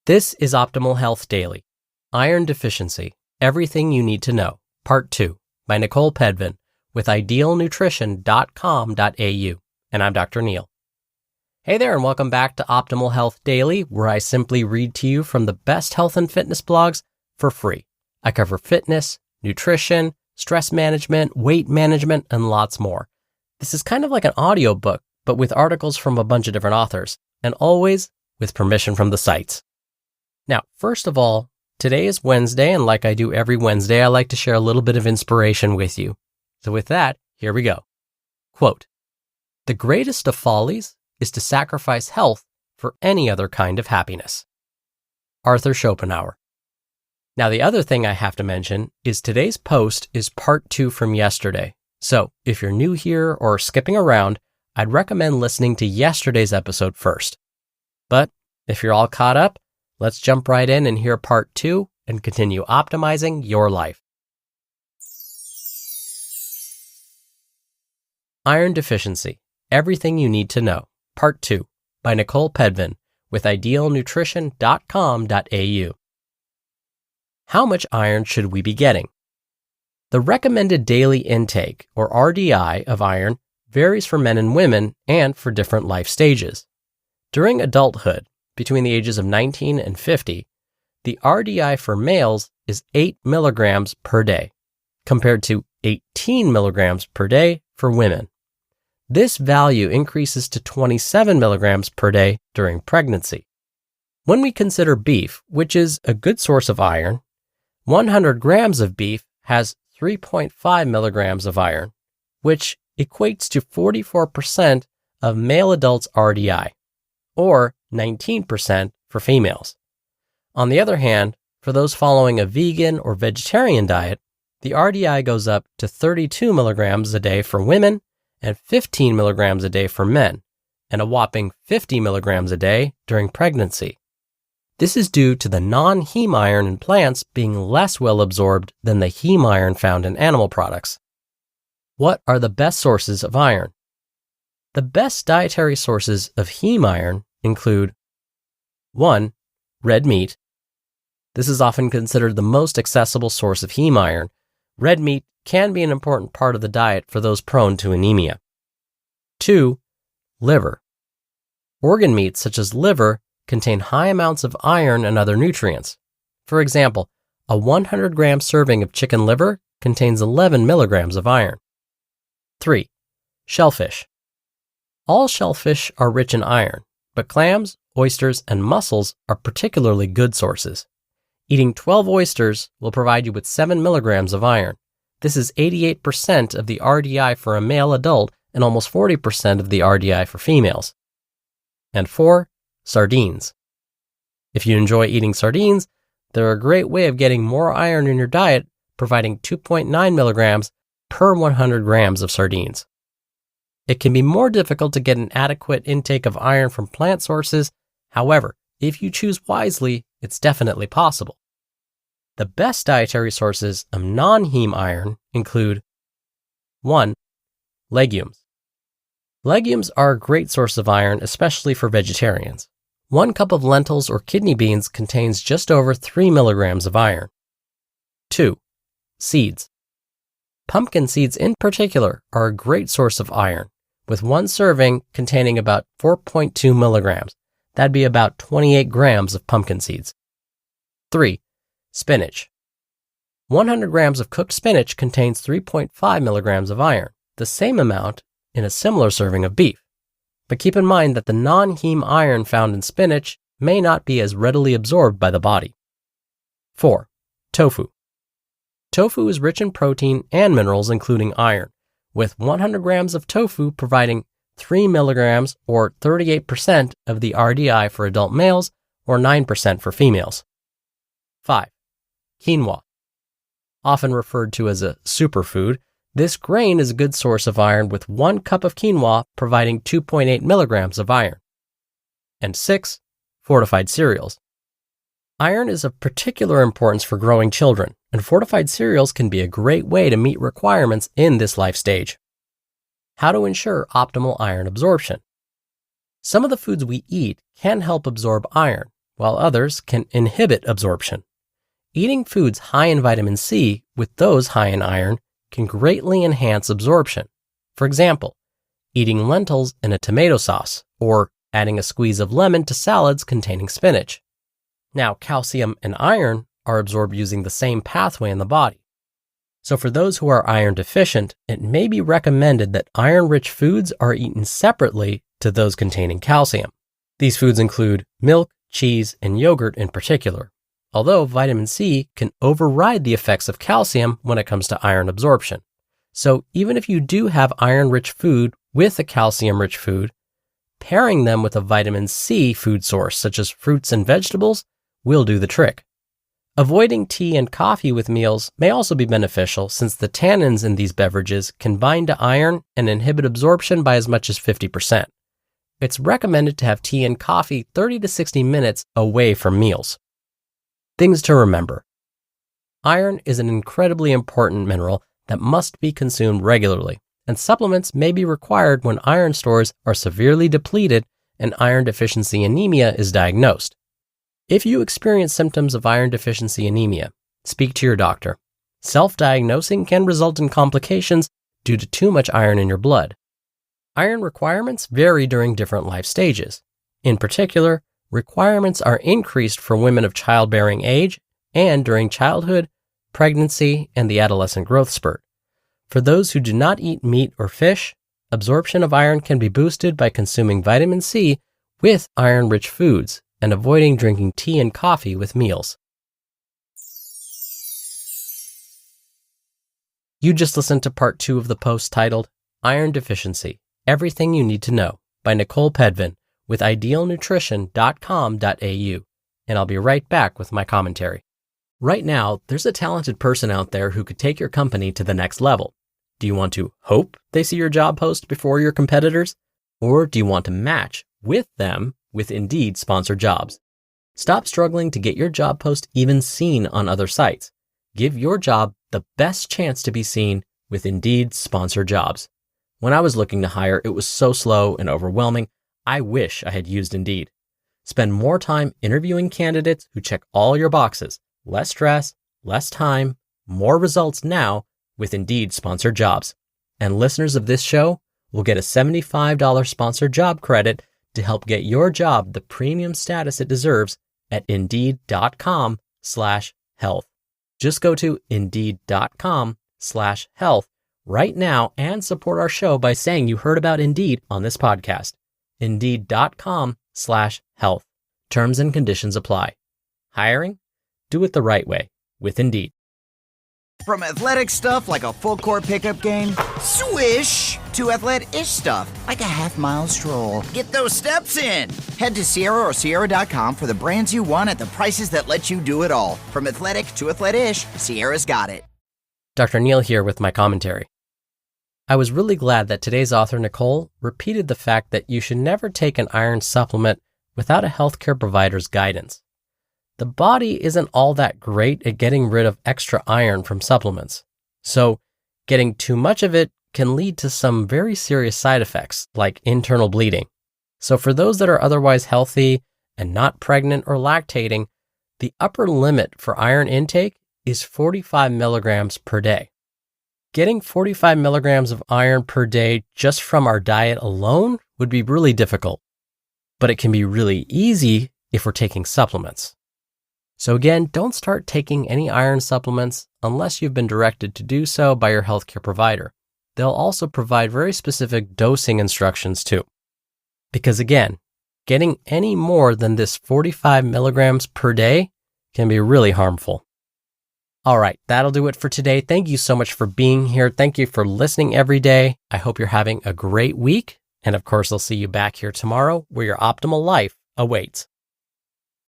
This is Optimal Health Daily, Iron Deficiency, Everything You Need to Know, Part 2, by Nicole Poidevin, with idealnutrition.com.au, and I'm Dr. Neil. Hey there, and welcome back to Optimal Health Daily, where I simply read to you from the best health and fitness blogs for free. I cover fitness, nutrition, stress management, weight management, and lots more. This is kind of like an audiobook, but with articles from a bunch of different authors, and always with permission from the sites. Now, first of all, today is Wednesday, and like I do every Wednesday, I like to share a little bit of inspiration with you. So with that, here we go. Quote, "The greatest of follies is to sacrifice health for any other kind of happiness." Arthur Schopenhauer. Now, the other thing I have to mention is today's post is part 2 from yesterday. So if you're new here or skipping around, I'd recommend listening to yesterday's episode first. But if you're all caught up, let's jump right in and hear part 2 and continue optimizing your life. Iron Deficiency, Everything You Need to Know, Part 2, by Nicole Poidevin, with idealnutrition.com.au. How much iron should we be getting? The recommended daily intake, or RDI, of iron varies for men and women and for different life stages. During adulthood, between the ages of 19 and 50, the RDI for males is 8 milligrams per day, compared to 18 milligrams per day for women. This value increases to 27 milligrams per day during pregnancy. When we consider beef, which is a good source of iron, 100 grams of beef has 3.5 milligrams of iron, which equates to 44% of male adults' RDI, or 19% for females. On the other hand, for those following a vegan or vegetarian diet, the RDI goes up to 32 milligrams a day for women and 15 milligrams a day for men, and a whopping 50 milligrams a day during pregnancy. This is due to the non-haem iron in plants being less well absorbed than the haem iron found in animal products. What are the best sources of iron? The best dietary sources of haem iron include 1. Red meat. This is often considered the most accessible source of haem iron. Red meat can be an important part of the diet for those prone to anemia. 2. Liver. Organ meats such as liver contain high amounts of iron and other nutrients. For example, a 100-gram serving of chicken liver contains 11 milligrams of iron. 3. Shellfish. All shellfish are rich in iron, but clams, oysters, and mussels are particularly good sources. Eating 12 oysters will provide you with 7 milligrams of iron. This is 88% of the RDI for a male adult and almost 40% of the RDI for females. And 4. Sardines. If you enjoy eating sardines, they're a great way of getting more iron in your diet, providing 2.9 milligrams per 100 grams of sardines. It can be more difficult to get an adequate intake of iron from plant sources. However, if you choose wisely, it's definitely possible. The best dietary sources of non-haem iron include 1. Legumes. Legumes are a great source of iron, especially for vegetarians. 1 cup of lentils or kidney beans contains just over 3 milligrams of iron. 2. Seeds. Pumpkin seeds in particular are a great source of iron, with 1 serving containing about 4.2 milligrams. That'd be about 28 grams of pumpkin seeds. 3. Spinach. 100 grams of cooked spinach contains 3.5 milligrams of iron, the same amount in a similar serving of beef. But keep in mind that the non-haem iron found in spinach may not be as readily absorbed by the body. 4. Tofu. Tofu is rich in protein and minerals including iron, with 100 grams of tofu providing 3 milligrams or 38% of the RDI for adult males or 9% for females. 5. Quinoa. Often referred to as a superfood, this grain is a good source of iron with 1 cup of quinoa providing 2.8 milligrams of iron. And 6. Fortified cereals. Iron is of particular importance for growing children, and fortified cereals can be a great way to meet requirements in this life stage. How to ensure optimal iron absorption. Some of the foods we eat can help absorb iron, while others can inhibit absorption. Eating foods high in vitamin C with those high in iron can greatly enhance absorption. For example, eating lentils in a tomato sauce or adding a squeeze of lemon to salads containing spinach. Now, calcium and iron are absorbed using the same pathway in the body. So for those who are iron deficient, it may be recommended that iron-rich foods are eaten separately to those containing calcium. These foods include milk, cheese, and yogurt in particular, although vitamin C can override the effects of calcium when it comes to iron absorption. So even if you do have iron-rich food with a calcium-rich food, pairing them with a vitamin C food source such as fruits and vegetables will do the trick. Avoiding tea and coffee with meals may also be beneficial since the tannins in these beverages can bind to iron and inhibit absorption by as much as 50%. It's recommended to have tea and coffee 30 to 60 minutes away from meals. Things to remember. Iron is an incredibly important mineral that must be consumed regularly, and supplements may be required when iron stores are severely depleted and iron deficiency anemia is diagnosed. If you experience symptoms of iron deficiency anemia, speak to your doctor. Self-diagnosing can result in complications due to too much iron in your blood. Iron requirements vary during different life stages. In particular, requirements are increased for women of childbearing age and during childhood, pregnancy, and the adolescent growth spurt. For those who do not eat meat or fish, absorption of iron can be boosted by consuming vitamin C with iron-rich foods and avoiding drinking tea and coffee with meals. You just listened to part 2 of the post titled Iron Deficiency, Everything You Need to Know by Nicole Poidevin with idealnutrition.com.au, and I'll be right back with my commentary. Right now, there's a talented person out there who could take your company to the next level. Do you want to hope they see your job post before your competitors? Or do you want to match with them with Indeed sponsored jobs? Stop struggling to get your job post even seen on other sites. Give your job the best chance to be seen with Indeed sponsored jobs. When I was looking to hire, it was so slow and overwhelming. I wish I had used Indeed. Spend more time interviewing candidates who check all your boxes. Less stress, less time, more results now with Indeed sponsored jobs. And listeners of this show will get a $75 sponsored job credit to help get your job the premium status it deserves at Indeed.com/health. Just go to Indeed.com/health right now and support our show by saying you heard about Indeed on this podcast. Indeed.com/health. Terms and conditions apply. Hiring? Do it the right way with Indeed. From athletic stuff like a full court pickup game, swish, to athletic-ish stuff like a half-mile stroll. Get those steps in. Head to Sierra or Sierra.com for the brands you want at the prices that let you do it all. From athletic to athletic-ish, Sierra's got it. Dr. Neil here with my commentary. I was really glad that today's author, Nicole, repeated the fact that you should never take an iron supplement without a healthcare provider's guidance. The body isn't all that great at getting rid of extra iron from supplements, so getting too much of it can lead to some very serious side effects like internal bleeding. So for those that are otherwise healthy and not pregnant or lactating, the upper limit for iron intake is 45 milligrams per day. Getting 45 milligrams of iron per day just from our diet alone would be really difficult, but it can be really easy if we're taking supplements. So again, don't start taking any iron supplements unless you've been directed to do so by your healthcare provider. They'll also provide very specific dosing instructions too. Because again, getting any more than this 45 milligrams per day can be really harmful. All right, that'll do it for today. Thank you so much for being here. Thank you for listening every day. I hope you're having a great week. And of course, I'll see you back here tomorrow where your optimal life awaits.